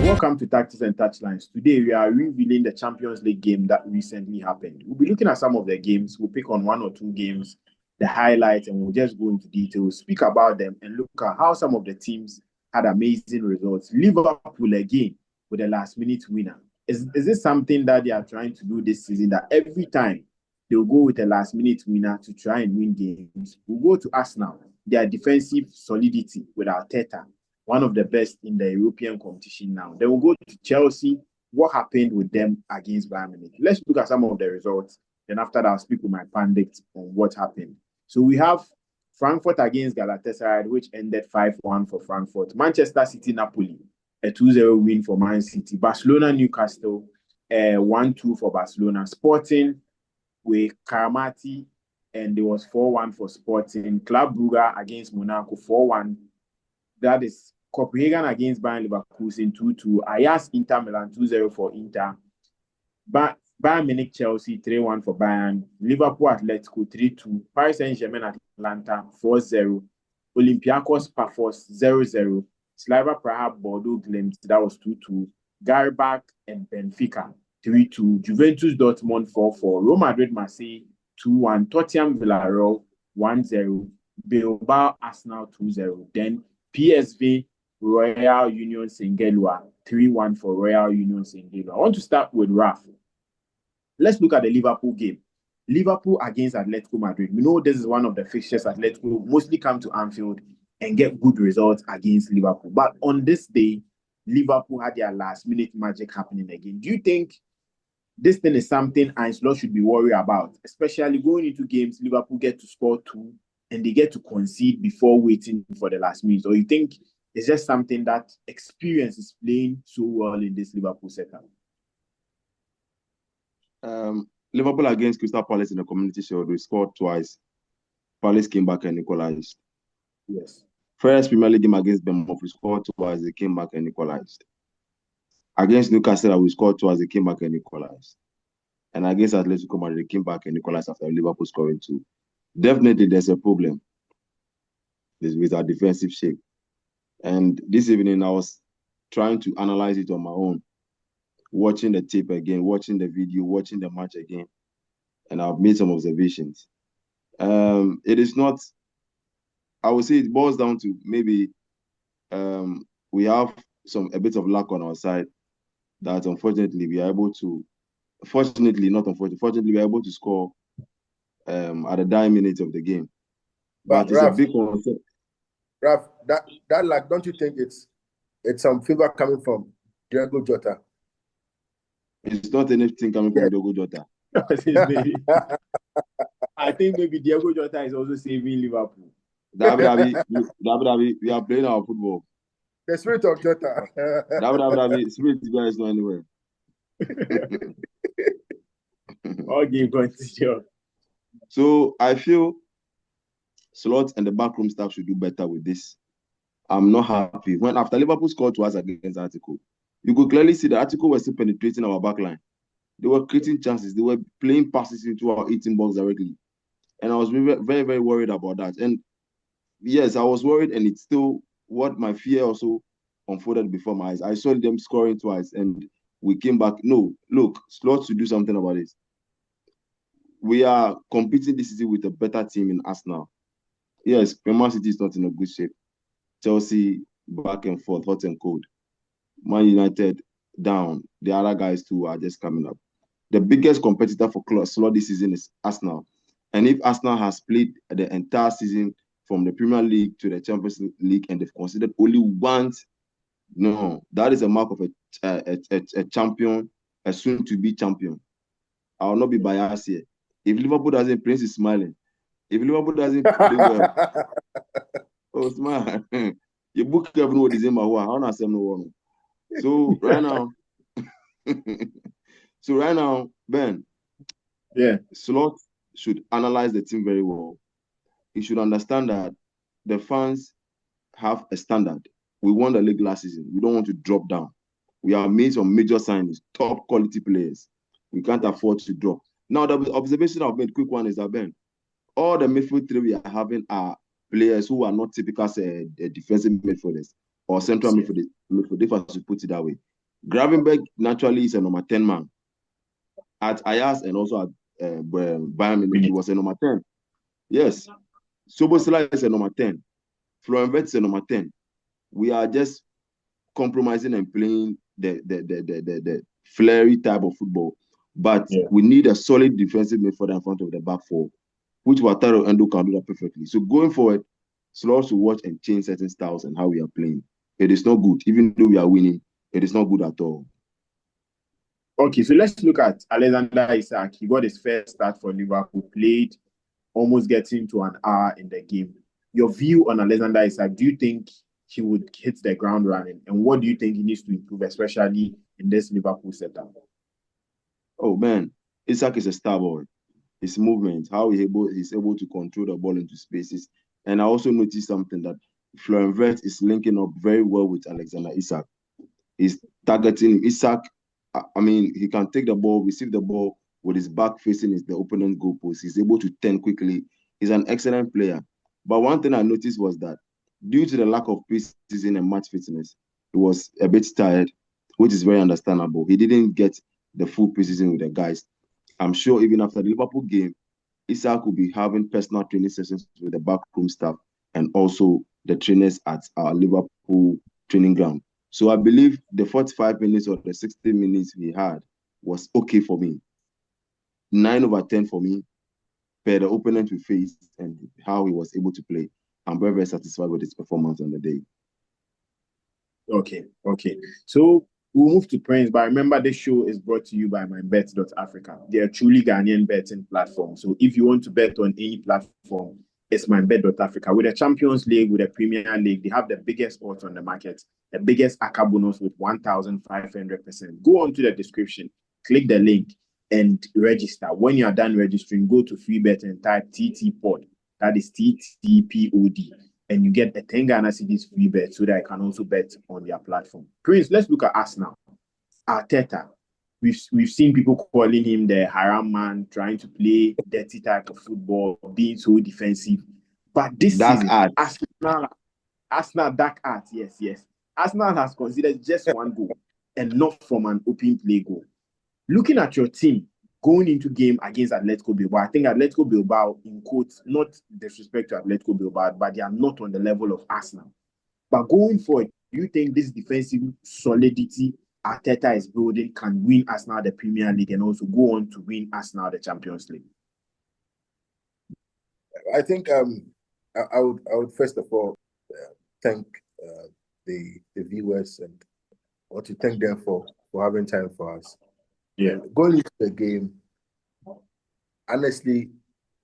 Welcome to Tactics and Touchlines. Today we are revealing the Champions League game that recently happened. We'll be looking at some of the games. We'll pick on one or two games, the highlights, and we'll just go into details, speak about them, and look at how some of the teams had amazing results. Liverpool again with a last-minute winner. Is this something that they are trying to do this season, that every time they'll go with a last-minute winner to try and win games? We'll go to Arsenal, their defensive solidity with Arteta, one of the best in the European competition now. Then we'll go to Chelsea, what happened with them against Bayern Munich. Let's look at some of the results. Then after that, I'll speak with my pundits on what happened. So we have Frankfurt against Galatasaray, which ended 5-1 for Frankfurt. Manchester City, Napoli, a 2-0 win for Man City. Barcelona, Newcastle, 1-2 for Barcelona. Sporting with Karamati, and it was 4-1 for Sporting. Club Brugge against Monaco, 4-1. That is Copenhagen against Bayern Leverkusen, 2-2. Ajax Inter Milan, 2-0 for Inter. Bayern Munich Chelsea, 3-1 for Bayern. Liverpool Atletico, 3-2. Paris Saint-Germain Atlanta, 4-0. Olympiacos Pafos, 0-0. Slavia Praha Bordeaux Glimt, that was 2-2. Garbach and Benfica, 3-2. Juventus Dortmund, 4-4. Real Madrid Marseille, 2-1. Tottenham Villarreal, 1-0. Bilbao Arsenal, 2-0. Then PSV Royal Union Saint-Gilloise, 3-1 for Royal Union Saint-Gilloise. I want to start with Raf. Let's look at the Liverpool game. Liverpool against Atletico Madrid. We know this is one of the fixtures. Atletico mostly come to Anfield and get good results against Liverpool. But on this day, Liverpool had their last-minute magic happening again. Do you think this thing is something Ancelotti should be worried about? Especially going into games, Liverpool get to score 2 and they get to concede before waiting for the last minute. Or you think it's just something that experience is playing so well in this Liverpool setup? Liverpool against Crystal Palace in the Community Shield, we scored twice. Palace came back and equalized. Yes. First Premier League game against Bournemouth, we scored twice, they came back and equalized. Against Newcastle, we scored twice, they came back and equalized. And against Atletico Madrid, they came back and equalized after Liverpool scoring 2. Definitely, there's a problem with our defensive shape. And this evening, I was trying to analyze it on my own, watching the tape again, watching the video, watching the match again, and I've made some observations. It is not, I would say it boils down to maybe we have a bit of luck on our side that unfortunately we are able to, fortunately we are able to score at the dying minutes of the game. But it's Raf, a big concern. Raf, that luck, don't you think it's some fever coming from Diego Jota? It's not anything coming from Diego Jota. I think maybe Diego Jota is also saving Liverpool. We are playing our football. The spirit of Jota. Spirit is not anywhere. Okay, continue. So I feel Slot and the backroom staff should do better with this. I'm not happy. When after Liverpool scored twice against Atletico, you could clearly see that Atletico was still penetrating our backline. They were creating chances. They were playing passes into our 18 box directly. And I was very, very worried about that. And yes, I was worried, and it's still what my fear also unfolded before my eyes. I saw them scoring twice, and we came back. No, look, Slot should do something about this. We are competing this season with a better team in Arsenal. Yes, Man City is not in a good shape. Chelsea back and forth, hot and cold. Man United down. The other guys too are just coming up. The biggest competitor for Slot this season is Arsenal. And if Arsenal has played the entire season from the Premier League to the Champions League and they've considered only once, no, that is a mark of a champion, a soon-to-be champion. I will not be biased here. If Liverpool doesn't, Prince is smiling. If Liverpool doesn't play well, oh, smile. You book everyone December. I don't say no one. So right now, Ben, Slot should analyze the team very well. He should understand that the fans have a standard. We won the league last season. We don't want to drop down. We have made some major signings, top quality players. We can't afford to drop. Now, the observation I've made, quick one, is that, Ben, all the midfield three we are having are players who are not typical defensive midfielders or central midfielders, if I should put it that way. Gravenberch naturally is a number 10 man. At Ajax and also at Bayern Munich, he was a number 10. Yes. Szoboszlai is a number 10. Florian Wirtz is a number 10. We are just compromising and playing the flary type of football. But we need a solid defensive midfielder in front of the back four, which Wataru Endo can do that perfectly. So going forward, Slots will watch and change certain styles and how we are playing. It is not good. Even though we are winning, it is not good at all. Okay, so let's look at Alexander Isak. He got his first start for Liverpool, played, almost getting to an hour in the game. Your view on Alexander Isak, do you think he would hit the ground running? And what do you think he needs to improve, especially in this Liverpool setup? Oh, man, Isak is a star boy. His movement, how he's able to control the ball into spaces. And I also noticed something that Florian Wirtz is linking up very well with Alexander Isak. He's targeting Isak. I mean, he can take the ball, receive the ball with his back facing the opponent's goalpost. He's able to turn quickly. He's an excellent player. But one thing I noticed was that due to the lack of preseason and match fitness, he was a bit tired, which is very understandable. He didn't get the full preseason with the guys. I'm sure even after the Liverpool game, Isak will be having personal training sessions with the backroom staff and also the trainers at our Liverpool training ground. So I believe the 45 minutes or the 60 minutes we had was okay for me. 9/10 for me, per the opponent we faced and how he was able to play. I'm very, very satisfied with his performance on the day. Okay. So we'll move to Prince, but remember this show is brought to you by Mybet.Africa. They are truly Ghanaian betting platform. So if you want to bet on any platform, it's Mybet.Africa. With the Champions League, with the Premier League, they have the biggest odds on the market, the biggest ACA bonus with 1,500%. Go on to the description, click the link, and register. When you are done registering, go to FreeBet and type TTPOD. That is TTPOD. And you get a 10 Ghana cedis free bet so that I can also bet on their platform. Prince, let's look at us now. Arteta. We've seen people calling him the haram man, trying to play dirty type of football, being so defensive. But this season, Arsenal dark art, yes. Arsenal has considered just one goal and not from an open play goal. Looking at your team going into game against Atletico Bilbao, I think Atletico Bilbao, in quotes, not disrespect to Atletico Bilbao, but they are not on the level of Arsenal. But going forward, do you think this defensive solidity Arteta is building can win Arsenal the Premier League and also go on to win Arsenal the Champions League? I think I would first of all thank the viewers and want to thank them for having time for us. Yeah. Going into the game, honestly,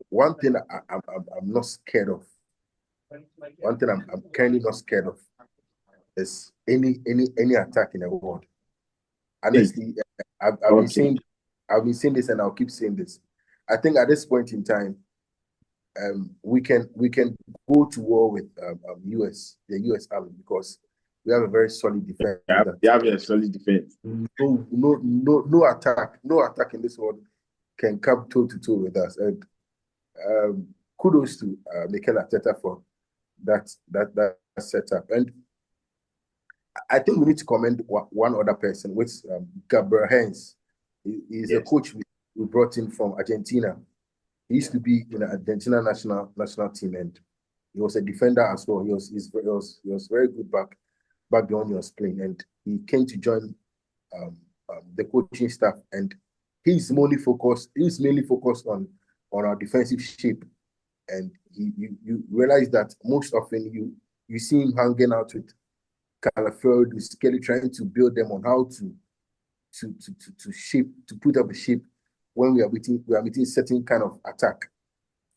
one thing I'm not scared of. One thing I'm currently not scared of is any attack in the world. Honestly, I've been saying this and I'll keep saying this. I think at this point in time, we can go to war with the US Army because we have a very solid defense. They have a solid defense. No attack in this world can come toe to toe with us. And kudos to Mikel Arteta for that setup. And I think we need to commend one other person, which is Gabriel Heinz. He's a coach we brought in from Argentina. He used to be in the Argentina national team, and he was a defender as well. He was very good back when he was playing, and he came to join the coaching staff. And he's mainly focused on our defensive shape. And you realize that most often you see him hanging out with Calafiori, with Skelly, trying to build them on how to put up a shape when we are meeting certain kind of attack.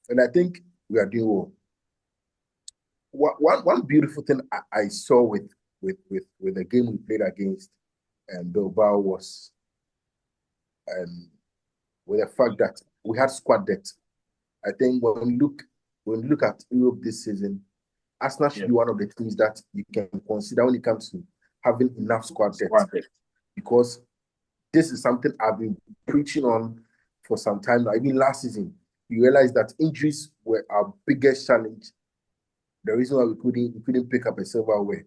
And I think we are doing well. One beautiful thing I saw with the game we played against Bilbao was with the fact that we had squad depth. I think when you look at Europe this season, Arsenal should be one of the teams that you can consider when it comes to having enough squad depth. Because this is something I've been preaching on for some time now. Even last season, you realize that injuries were our biggest challenge. The reason why we couldn't pick up a silverware.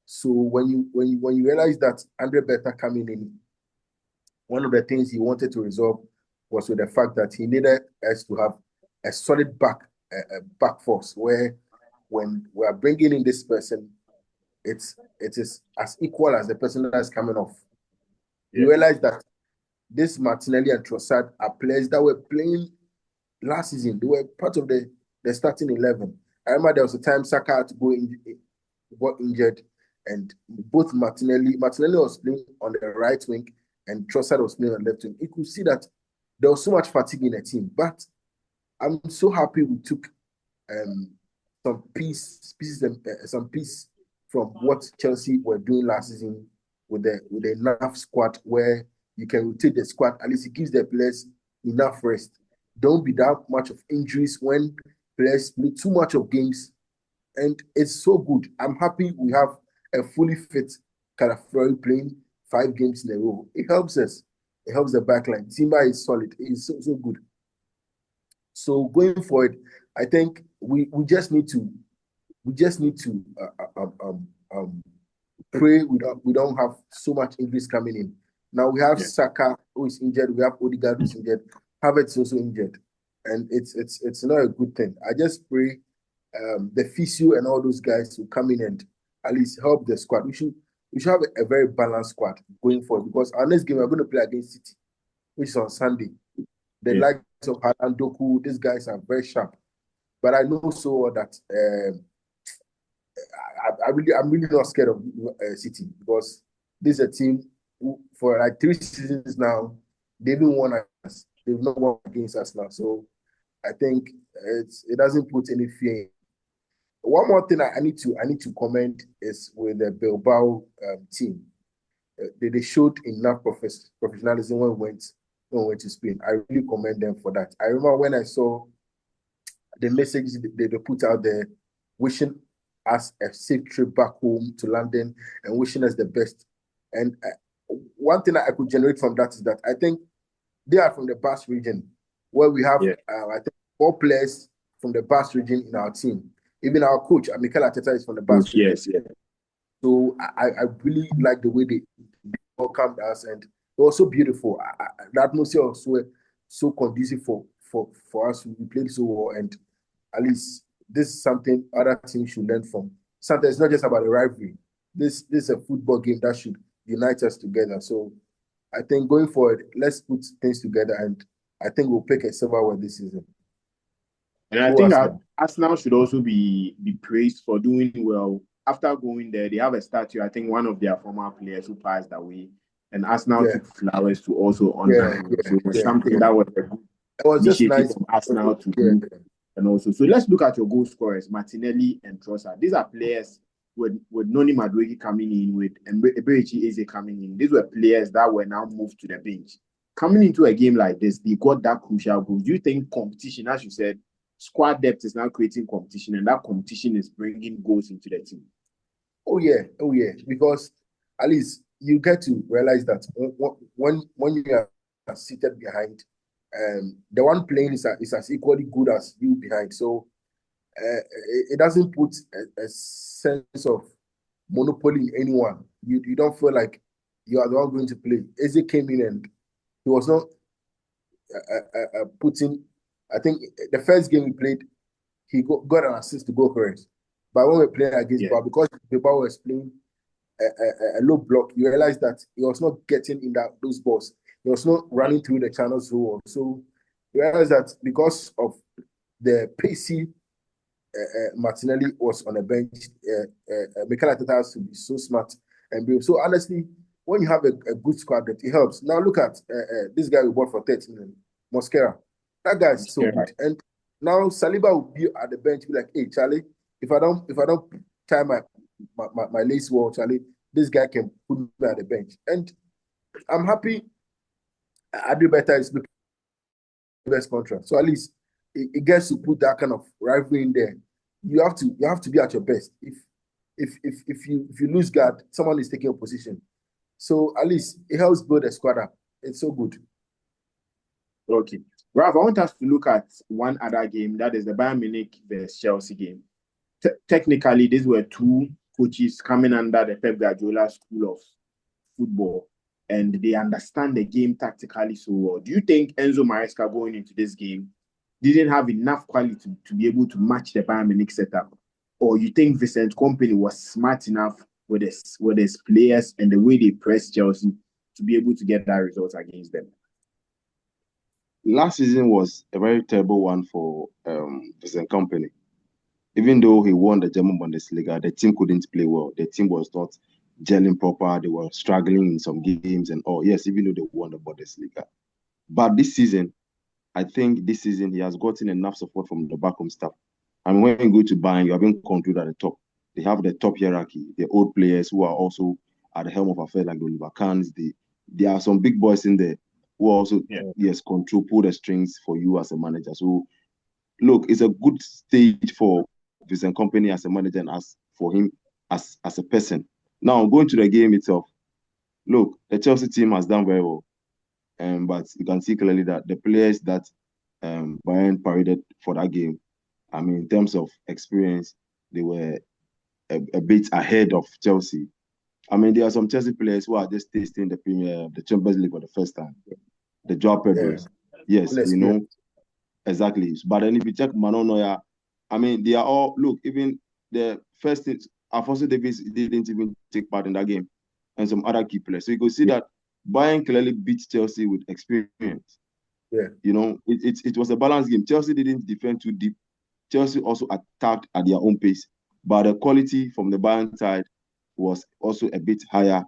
So when you realize that Andre Beta coming in, one of the things he wanted to resolve was with the fact that he needed us to have a solid back force where when we are bringing in this person, it is as equal as the person that's coming off. You realize that this Martinelli and Trossard are players that were playing last season. They were part of the starting 11. I remember there was a time Saka had to got injured, and both Martinelli was playing on the right wing and Trossard was playing on the left wing. You could see that there was so much fatigue in the team. But I'm so happy we took some piece from what Chelsea were doing last season with the enough squad where you can rotate the squad. At least it gives the players enough rest. Don't be that much of injuries when players play too much of games. And it's so good. I'm happy we have a fully fit Calafrio playing 5 games in a row. It helps us. It helps the backline. Timber is solid. It's so good. So going forward, I think we just need to pray we don't have so much injuries coming in. Now we have Saka who is injured. We have Odegaard who is injured. Havertz also injured, and it's not a good thing. I just pray the physio and all those guys will come in and at least help the squad. We should have a very balanced squad going forward, because our next game we're going to play against City, which is on Sunday. The likes of Haaland, Doku, these guys are very sharp. But I know so that I'm really not scared of City, because this is a team who, for like 3 seasons now, they've been won us. They've not won against us now. So I think it doesn't put any fear in. One more thing I need to comment is with the Bilbao team. They showed enough professionalism when we went to Spain. I really commend them for that. I remember when I saw the message they put out there, wishing us a safe trip back home to London and wishing us the best. And one thing that I could generate from that is that I think they are from the Basque region, where we have I think 4 players from the Basque region in our team. Even our coach, Mikel Arteta, is from the Basque region. Yes. So I really like the way they welcomed us, and it was so beautiful. The atmosphere was so conducive for us. We played so well, and at least this is something other teams should learn from. Sometimes it's not just about a rivalry. This is a football game that should unite us together. So I think going forward, let's put things together, and I think we'll pick a silverware this season. And I think Arsenal should also be praised for doing well. After going there, they have a statue. I think one of their former players who passed away, and Arsenal took flowers to also honor him. So it was something that was a good initiative from Arsenal to do. And also, so let's look at your goal scorers, Martinelli and Trossard. These are players with Noni Madueke coming in, with Eberechi Eze coming in. These were players that were now moved to the bench. Coming into a game like this, they got that crucial goal. Do you think competition, as you said, squad depth is now creating competition, and that competition is bringing goals into the team? Oh yeah. Because at least you get to realize that when you are seated behind, the one playing is as equally good as you behind. So it doesn't put a sense of monopoly in anyone. You don't feel like you are the one going to play. Eze came in and he was not putting. I think the first game we played, he got an assist to go correct. But when we were playing against Bilbao, because Bilbao was playing a low block, you realize that he was not getting in those balls. He was not running through the channels so well. So you realize that because of the pacey Martinelli was on the bench, Mikel Arteta has to be so smart and brave. So honestly, when you have a good squad, that it helps. Now look at this guy we bought for 30 million, Mosquera. That guy is so good. And now Saliba will be at the bench, be like, hey, Charlie, if I don't tie my lace well, Charlie, this guy can put me at the bench. And I'm happy Adu Beta is looking at the best contract. So at least it gets to put that kind of rivalry in there. You have to be at your best. If you lose guard, someone is taking your position. So at least it helps build a squad up. It's so good. Okay. Ralph, I want us to look at one other game, that is the Bayern Munich versus Chelsea game. Technically, these were 2 coaches coming under the Pep Guardiola school of football, and they understand the game tactically so well. Do you think Enzo Maresca going into this game didn't have enough quality to be able to match the Bayern Munich setup? Or you think Vincent Kompany was smart enough with his players and the way they press Chelsea to be able to get that result against them? Last season was a very terrible one for Vincent Kompany. Even though he won the German Bundesliga, the team couldn't play well. The team was not gelling proper. They were struggling in some games and all. Yes, even though they won the Bundesliga. But this season, I think this season he has gotten enough support from the backroom staff. And when you go to Bayern, you have been controlled at the top. They have the top hierarchy, the old players who are also at the helm of affairs like the Oliver Kahns. There are some big boys in there who also, yes, pull the strings for you as a manager. So, look, it's a good stage for Vincent Kompany as a manager and as for him as a person. Now, going to the game itself, look, the Chelsea team has done very well. But you can see clearly that the players that Bayern paraded for that game, I mean, in terms of experience, they were a bit ahead of Chelsea. I mean, there are some Chelsea players who are just tasting the Champions League for the first time. The Joao Pedros. Yes, you know, exactly. But then if you check Manon Neuer, I mean, they are all, look, even the first thing, Alphonso Davies didn't even take part in that game, and some other key players. So you could see that Bayern clearly beat Chelsea with experience. Yeah. You know, it was a balanced game. Chelsea didn't defend too deep. Chelsea also attacked at their own pace. But the quality from the Bayern side was also a bit higher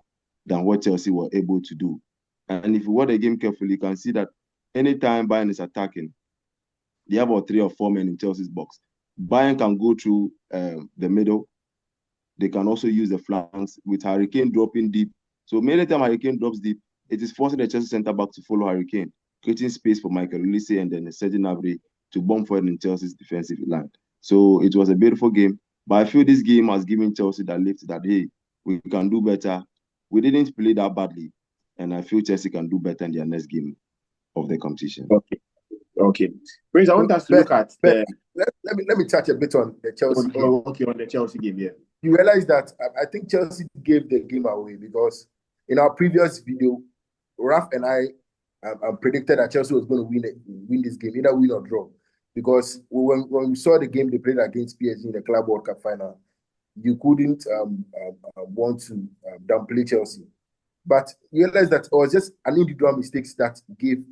than what Chelsea were able to do. And if you watch the game carefully, you can see that anytime Bayern is attacking, they have about 3 or 4 men in Chelsea's box. Bayern can go through the middle. They can also use the flanks with Harry Kane dropping deep. So many times Harry Kane drops deep, it is forcing the Chelsea centre-back to follow Harry Kane, creating space for Michael Olise and then Serge Gnabry to bomb forward in Chelsea's defensive line. So it was a beautiful game. But I feel this game has given Chelsea that lift that, hey, we can do better. We didn't play that badly. And I feel Chelsea can do better in their next game of the competition. Okay. Prince, I want us to look at let me touch a bit on the Chelsea game. On the Chelsea game, yeah. You realize that I think Chelsea gave the game away because in our previous video, Raf and I predicted that Chelsea was going to win this game, either win or draw. Because when we saw the game they played against PSG in the Club World Cup final, you couldn't want to downplay Chelsea. But you realize that it was just an individual mistakes that gave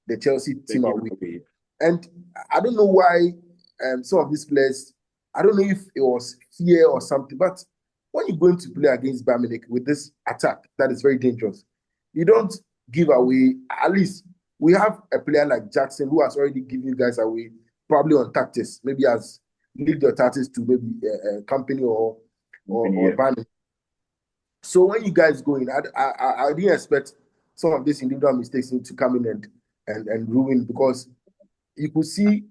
the Chelsea team away. And I don't know why some of these players, I don't know if it was fear or something, but when you're going to play against Bayern Munich with this attack that is very dangerous, you don't give away. At least we have a player like Jackson who has already given you guys away, probably on tactics, maybe has leaked your tactics to maybe a company or Bayern. So when you guys go in, I didn't expect some of these individual mistakes to come in and ruin, because you could see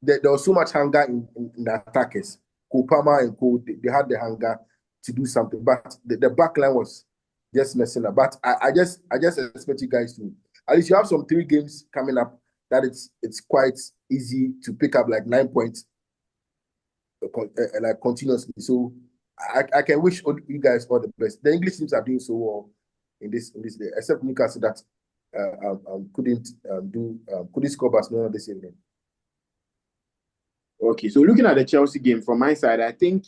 that there was so much hunger in the attackers. Kopama and Co, they had the hunger to do something, but the back line was just messing up. But I just expect you guys to, at least you have some 3 games coming up that it's quite easy to pick up like 9 points like continuously. So I can wish you guys all the best. The English teams are doing so well in this day, except Newcastle that couldn't score Barcelona this evening. Okay, so looking at the Chelsea game from my side, I think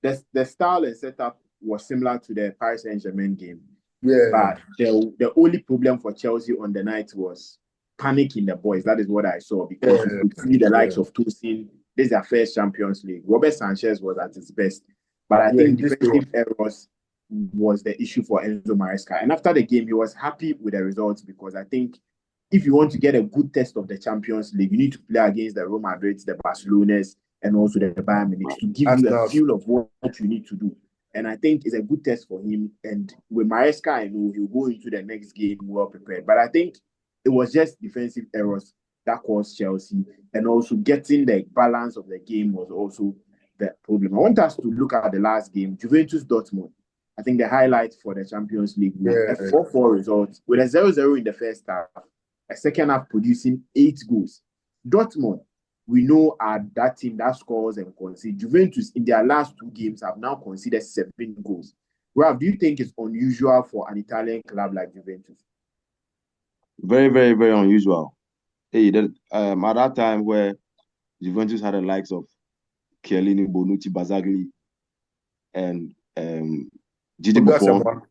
the style and setup was similar to the Paris Saint-Germain game. Yeah. But the only problem for Chelsea on the night was panic in the boys. That is what I saw, because you could see the likes of Tosin. This is their first Champions League. Robert Sanchez was at his best. But I think defensive errors was the issue for Enzo Maresca. And after the game, he was happy with the results, because I think if you want to get a good test of the Champions League, you need to play against the Real Madrids, the Barcelonas, and also the Bayern Munich to give you a feel of what you need to do. And I think it's a good test for him. And with Maresca, I know he'll go into the next game well prepared. But I think it was just defensive errors that caused Chelsea. And also getting the balance of the game was also the problem. I want us to look at the last game, Juventus-Dortmund. I think the highlight for the Champions League was a 4-4 result with a 0-0 in the first half, a second half producing 8 goals. Dortmund, we know are that team that scores and concedes. Juventus, in their last 2 games, have now conceded 7 goals. Ralph, do you think it's unusual for an Italian club like Juventus? Very, very, very unusual. Hey, at that time where Juventus had the likes of Chiellini, Bonucci, Bazzagli, and Gigi Buffon.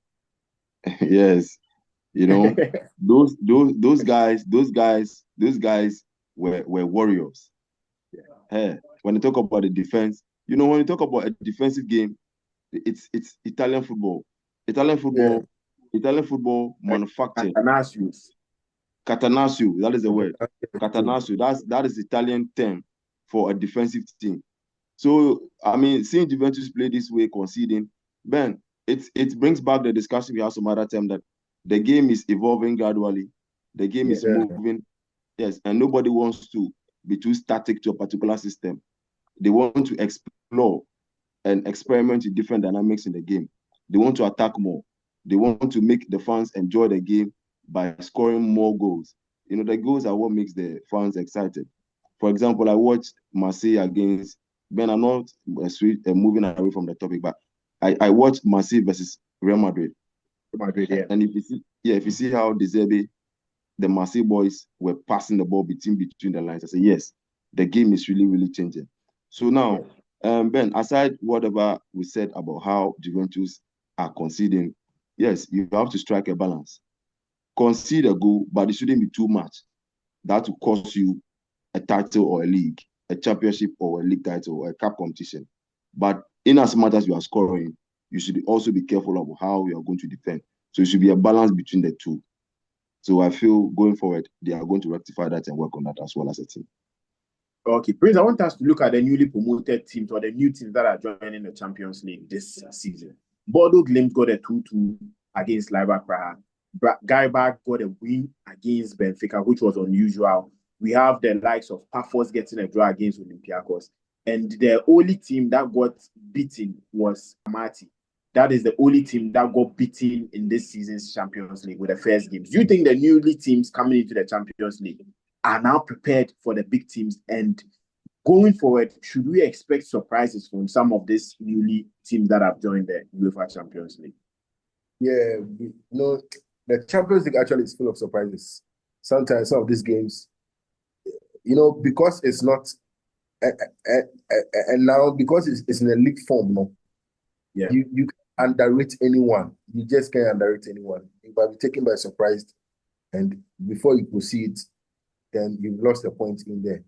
Yes, you know, those guys were warriors. Yeah. Hey, when you talk about the defense, you know, when you talk about a defensive game, it's Italian football. Italian football manufactured. Catenaccio, that is the word. Catenaccio, that is the Italian term for a defensive team. So, I mean, seeing Juventus play this way, conceding, Ben, it brings back the discussion we had some other time that the game is evolving gradually. The game is moving. Yes, and nobody wants to be too static to a particular system. They want to explore and experiment with different dynamics in the game. They want to attack more. They want to make the fans enjoy the game by scoring more goals. You know, the goals are what makes the fans excited. For example, I watched Marseille against, Ben, I'm not moving away from the topic, but I watched Marseille versus Real Madrid. Yeah. And if you see how De Zerbi, the Marseille boys were passing the ball between the lines, I say, yes, the game is really, really changing. So now, Ben, aside whatever we said about how Juventus are conceding, yes, you have to strike a balance. Concede a goal, but it shouldn't be too much. That will cost you a title or a league, a championship or a league title or a cup competition. But in as much as you are scoring, you should also be careful of how you are going to defend. So it should be a balance between the two. So I feel going forward, they are going to rectify that and work on that as well as a team. Okay, Prince, I want us to look at the newly promoted teams or the new teams that are joining the Champions League this season. Bodo Glimt got a 2-2 against Slavia Praha. Gaibach got a win against Benfica, which was unusual. We have the likes of Paphos getting a draw against Olympiacos. And the only team that got beaten was Amati. That is the only team that got beaten in this season's Champions League with the first games. Do you think the newly teams coming into the Champions League are now prepared for the big teams? And going forward, should we expect surprises from some of these newly teams that have joined the UEFA Champions League? Yeah, the Champions League actually is full of surprises. Sometimes some of these games, because it's not, and now because it's in a league form, you can underrate anyone. You just can't underrate anyone. You might be taken by surprise, and before you proceed, then you've lost a point in there.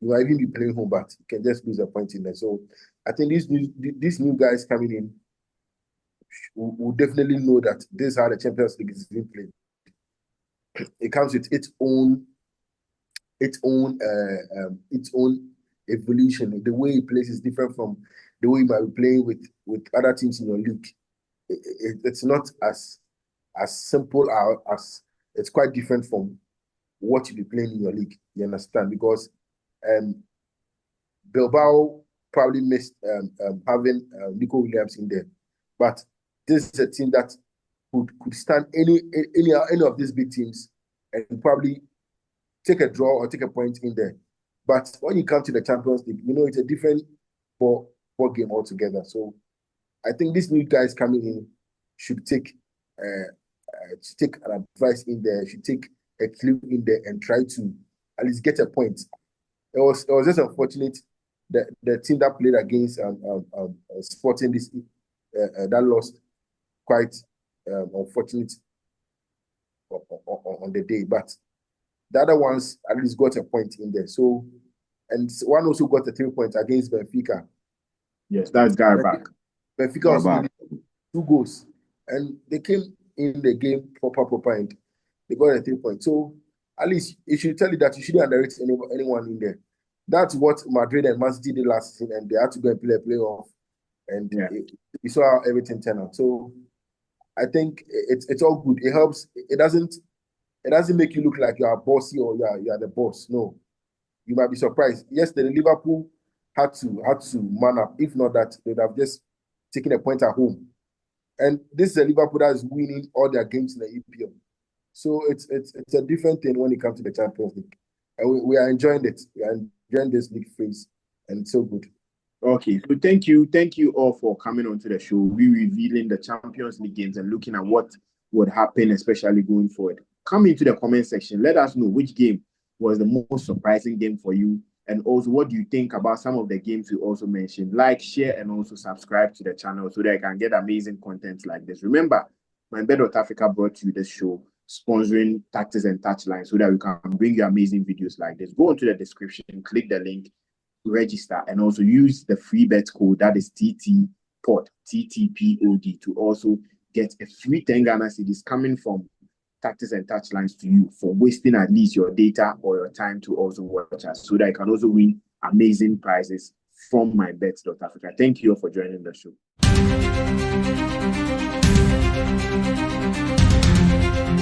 You might even be playing home, but you can just lose a point in there. So I think these new guys coming in will definitely know that this is how the Champions League is being played. It comes with its own evolution. The way it plays is different from the way you might be playing with other teams in your league. It's not as simple as it's quite different from what you be playing in your league. You understand? Because Bilbao probably missed having Nico Williams in there, but this is a team that could stand any of these big teams and probably take a draw or take a point in there. But when you come to the Champions League, it's a different ball game altogether. So I think these new guys coming in should take an advice in there, should take a clue in there and try to at least get a point. It was just unfortunate that the team that played against Sporting this that lost quite unfortunate on the day, but the other ones at least got a point in there. So, and one also got a 3 points against Benfica. Yes, that's Gaibach. Benfica also did 2 goals, and they came in the game proper, and they got a 3 points. So at least it should tell you that you shouldn't underrate anyone in there. That's what Madrid and Man City did last season, and they had to go and play a playoff, and you saw how everything turned out. So I think it's all good. It helps. It doesn't make you look like you are bossy or you are the boss. No, you might be surprised. Yes, the Liverpool had to man up. If not that, they'd have just taken a point at home. And this is a Liverpool that is winning all their games in the EPL. So it's a different thing when it comes to the Champions League, and we are enjoying it. We are join this league phase, and it's so good. Okay, so thank you all for coming onto the show. We revealing the Champions League games and looking at what would happen, especially going forward. Come into the comment section. Let us know which game was the most surprising game for you, and also what do you think about some of the games you also mentioned. Like, share, and also subscribe to the channel so that I can get amazing content like this. Remember, Mybet.Africa brought you this show, sponsoring Tactics and Touchlines, so that we can bring you amazing videos like this. Go into the description, click the link, register, and also use the free bet code, that is TTPOD, TTPOD, to also get a free 10 Ghana cedis coming from Tactics and Touchlines to you for wasting at least your data or your time to also watch us, so that you can also win amazing prizes from Mybet.Africa. Thank you all for joining the show.